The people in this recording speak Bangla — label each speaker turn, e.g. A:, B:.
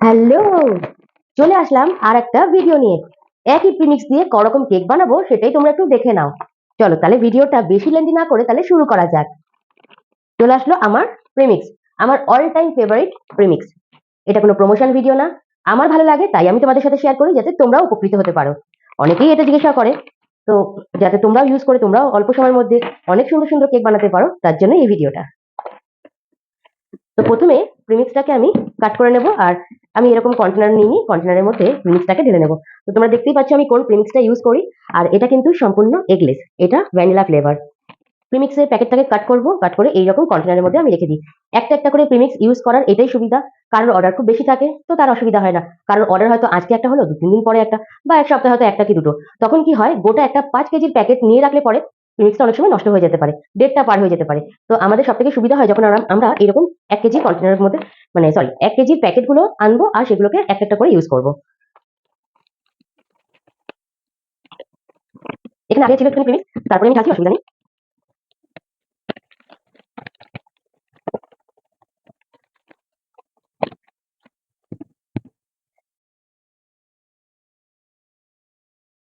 A: হ্যালো, চলে আসলাম আর একটা ভিডিও নিয়ে। একই প্রিমিক্স দিয়ে করকম কেক বানাবো সেটাই তোমরা একটু দেখে নাও। চলো তাহলে ভিডিওটা বেশি লেন্দি না করে তাহলে শুরু করা যাক। চলে আসলো আমার প্রিমিক্স, আমার অল টাইম ফেভারিট প্রিমিক্স। এটা কোনো প্রমোশন ভিডিও না, আমার ভালো লাগে তাই আমি তোমাদের সাথে শেয়ার করি যাতে তোমরাও উপকৃত হতে পারো। অনেকেই এটা জিজ্ঞাসা করে, তো যাতে তোমরাও ইউজ করে তোমরাও অল্প সময়ের মধ্যে অনেক সুন্দর সুন্দর কেক বানাতে পারো তার জন্য এই ভিডিওটা। তো প্রথমে প্রিমিক্সটাকে আমি কাট করে নেব, আর আমি এরকম কন্টেনার নিয়ে নিই, কন্টেনারের মধ্যে প্রিমিক্সটাকে ঢেলে নেব। তো তোমরা দেখতেই পাচ্ছ আমি কোন প্রিমিক্সটা ইউজ করি, আর এটা কিন্তু সম্পূর্ণ এগলেস, এটা ভ্যানিলা ফ্লেভার। প্রিমিক্সের প্যাকেটটাকে কাট করব, কাট করে এইরকম কন্টেনারের মধ্যে আমি রেখে দিই। একটা একটা করে প্রিমিক্স ইউজ করার এটাই সুবিধা, কারোর অর্ডার খুব বেশি থাকে তো তার অসুবিধা হয় না। কারোর অর্ডার হয়তো আজকে একটা হলো, 2-3 দিন পরে একটা, বা এক সপ্তাহে হয়তো একটা কি দুটো। তখন কি হয়, গোটা একটা 5 কেজির প্যাকেট নিয়ে রাখলে পরে প্রিমিক্সটা অনেক সময় নষ্ট হয়ে যেতে পারে, ডেটটা পার হয়ে যেতে পারে। তো আমাদের সব থেকে সুবিধা হয় যখন আমরা এরকম 1 কেজি কন্টেনারের মধ্যে, মানে সরি 1 কেজির প্যাকেটগুলো আনবো আর সেগুলোকে একটা একটা করে ইউজ করবো। এখানে আগে ছিল একটুখানি প্রিমিক্স, তারপরে আমি ঢালছি, অসুবিধা নেই।